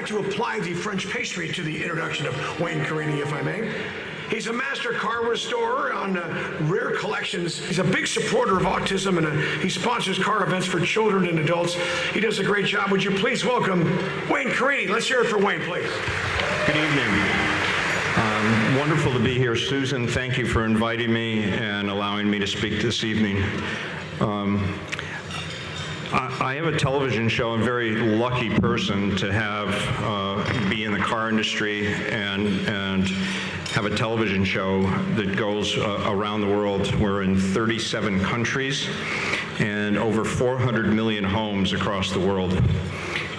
like to apply the French pastry to the introduction of Wayne Carini, if I may. He's a master car restorer on rare collections. He's a big supporter of autism, and he sponsors car events for children and adults. He does a great job. Would you please welcome Wayne Carini? Let's hear it for Wayne, please. Good evening. Wonderful to be here, Susan. Thank you for inviting me and allowing me to speak this evening. I have a television show. I'm a very lucky person to have be in the car industry and have a television show that goes around the world. We're in 37 countries and over 400 million homes across the world.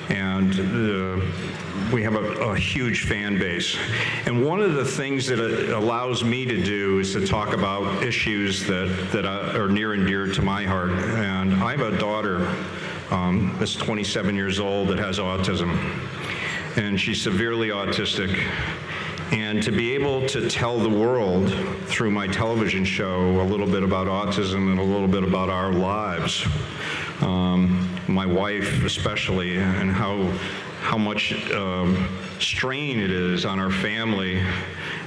And we have a huge fan base. And one of the things that it allows me to do is to talk about issues that are near and dear to my heart. And I have a daughter that's 27 years old that has autism. And she's severely autistic. And to be able to tell the world through my television show a little bit about autism and a little bit about our lives, my wife especially, and how much strain it is on our family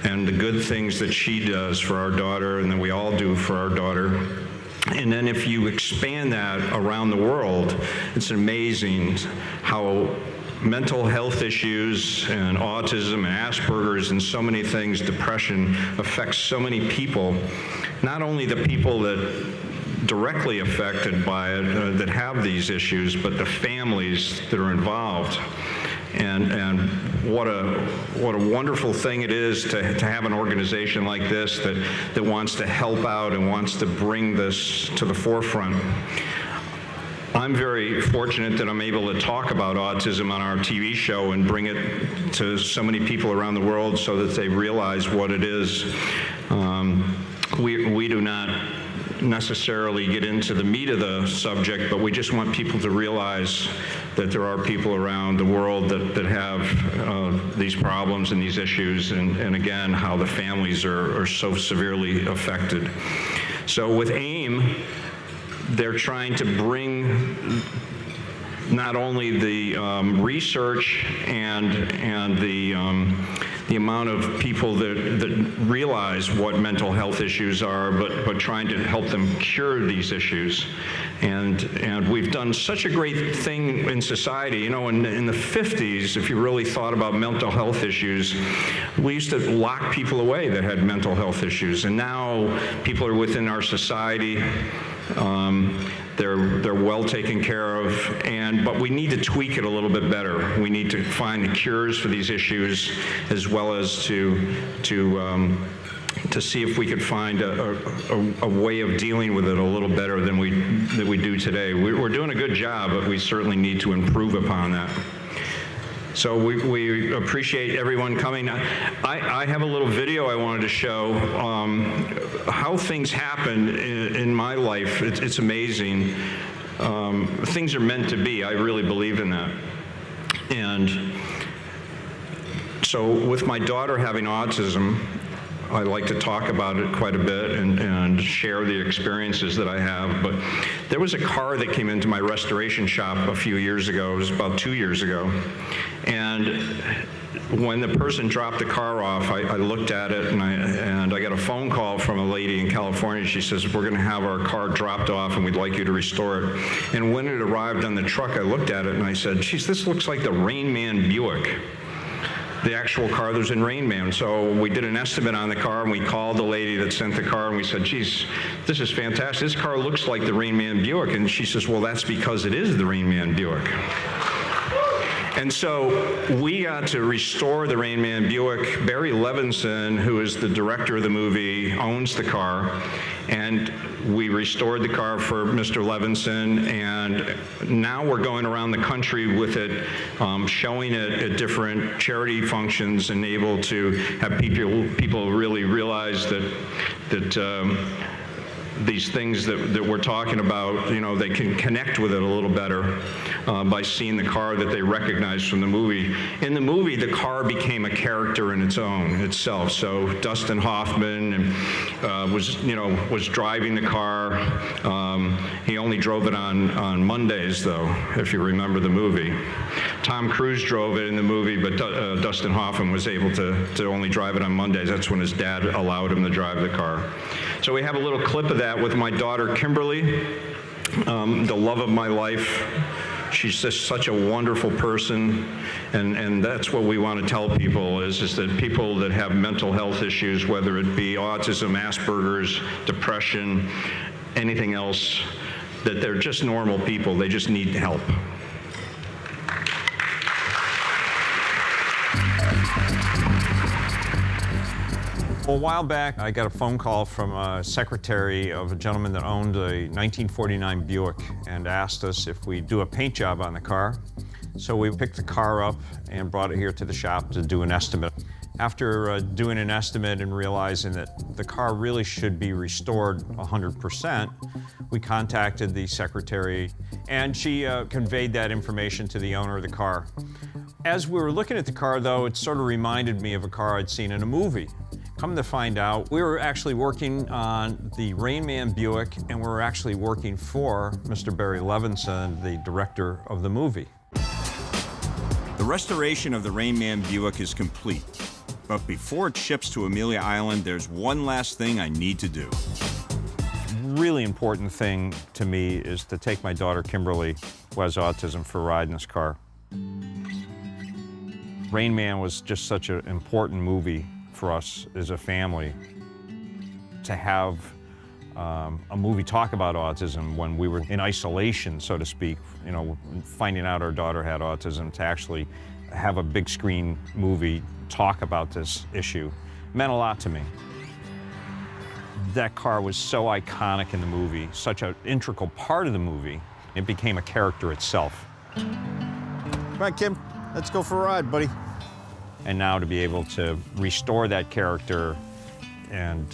and the good things that she does for our daughter and that we all do for our daughter. And then if you expand that around the world, it's amazing how mental health issues and autism and Asperger's and so many things, depression, affects so many people, not only the people that directly affected by it that have these issues, but the families that are involved. And what a wonderful thing it is to have an organization like this that wants to help out and wants to bring this to the forefront. I'm very fortunate that I'm able to talk about autism on our TV show and bring it to so many people around the world so that they realize what it is. We do not necessarily get into the meat of the subject, but we just want people to realize that there are people around the world that have these problems and these issues, and again, how the families are so severely affected. So with AIM, they're trying to bring not only the research and the amount of people that realize what mental health issues are, but trying to help them cure these issues. And we've done such a great thing in society. You know, in the 50s, if you really thought about mental health issues, we used to lock people away that had mental health issues. And now people are within our society. They're well taken care of, but we need to tweak it a little bit better. We need to find the cures for these issues, as well as to see if we could find a way of dealing with it a little better than we do today. We're doing a good job, but we certainly need to improve upon that. So we appreciate everyone coming. I have a little video I wanted to show how things happen in my life. It's amazing. Things are meant to be. I really believe in that. And so with my daughter having autism, I like to talk about it quite a bit and share the experiences that I have. But there was a car that came into my restoration shop a few years ago. It was about 2 years ago. And when the person dropped the car off, I looked at it and I got a phone call from a lady in California. She says, "We're going to have our car dropped off and we'd like you to restore it." And when it arrived on the truck, I looked at it and I said, "Geez, this looks like the Rain Man Buick." The actual car that was in Rain Man. So we did an estimate on the car and we called the lady that sent the car and we said, "Geez, this is fantastic. This car looks like the Rain Man Buick." And she says, "Well, that's because it is the Rain Man Buick." And so we got to restore the Rain Man Buick. Barry Levinson, who is the director of the movie, owns the car. And we restored the car for Mr. Levinson. And now we're going around the country with it, showing it at different charity functions and able to have people really realize that these things that we're talking about, you know, they can connect with it a little better by seeing the car that they recognize from the movie. In the movie, the car became a character in itself. So Dustin Hoffman was driving the car. He only drove it on Mondays, though, if you remember the movie. Tom Cruise drove it in the movie, but Dustin Hoffman was able to only drive it on Mondays. That's when his dad allowed him to drive the car. So we have a little clip of that with my daughter, Kimberly, the love of my life. She's just such a wonderful person, and that's what we want to tell people is that people that have mental health issues, whether it be autism, Asperger's, depression, anything else, that they're just normal people. They just need help. Well, a while back, I got a phone call from a secretary of a gentleman that owned a 1949 Buick and asked us if we'd do a paint job on the car. So we picked the car up and brought it here to the shop to do an estimate. After doing an estimate and realizing that the car really should be restored 100%, we contacted the secretary, and she conveyed that information to the owner of the car. As we were looking at the car, though, it sort of reminded me of a car I'd seen in a movie. Come to find out, we were actually working on the Rain Man Buick, and we were actually working for Mr. Barry Levinson, the director of the movie. The restoration of the Rain Man Buick is complete. But before it ships to Amelia Island, there's one last thing I need to do. Really important thing to me is to take my daughter Kimberly, who has autism, for a ride in this car. Rain Man was just such an important movie for us as a family. To have a movie talk about autism when we were in isolation, so to speak, you know, finding out our daughter had autism, to actually have a big screen movie talk about this issue meant a lot to me. That car was so iconic in the movie, such an integral part of the movie, it became a character itself. Come on, Kim, let's go for a ride, buddy. And now to be able to restore that character and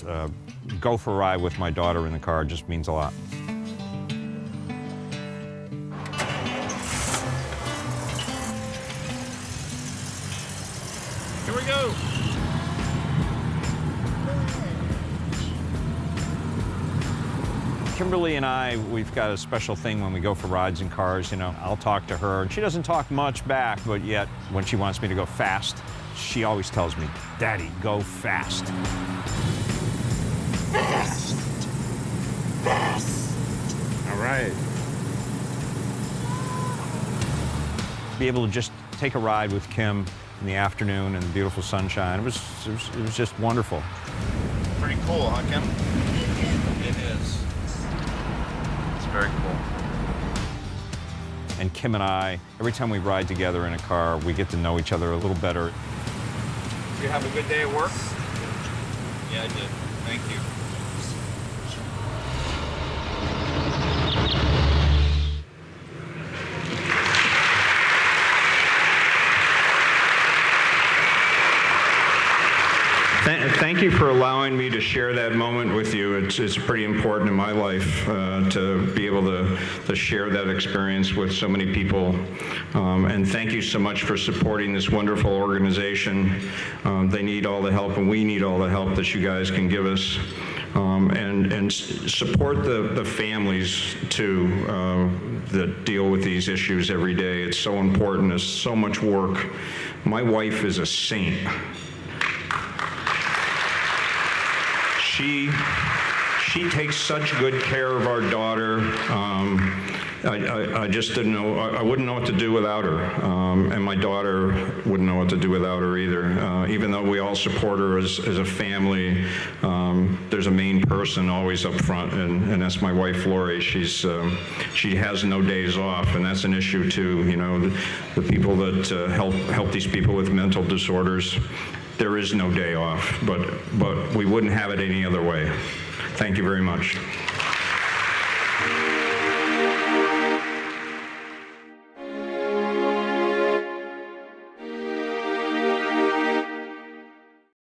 go for a ride with my daughter in the car just means a lot. Here we go. Kimberly and I, we've got a special thing when we go for rides in cars, you know. I'll talk to her, and she doesn't talk much back, but yet when she wants me to go fast, she always tells me, "Daddy, go fast." Fast. Fast. All right. Be able to just take a ride with Kim in the afternoon and the beautiful sunshine, it was just wonderful. Pretty cool, huh, Kim? It is. It's very cool. And Kim and I, every time we ride together in a car, we get to know each other a little better. Did you have a good day at work? Yeah, I did. Thank you. Thank you for allowing me to share that moment with you. It's pretty important in my life to be able to share that experience with so many people. And thank you so much for supporting this wonderful organization. They need all the help, and we need all the help that you guys can give us. And support the families, too, that deal with these issues every day. It's so important. It's so much work. My wife is a saint. She takes such good care of our daughter. I just didn't know, I wouldn't know what to do without her. And my daughter wouldn't know what to do without her either. Even though we all support her as a family, there's a main person always up front, and that's my wife, Lori. She has no days off, and that's an issue too. You know, the people that help these people with mental disorders, there is no day off, but we wouldn't have it any other way. Thank you very much.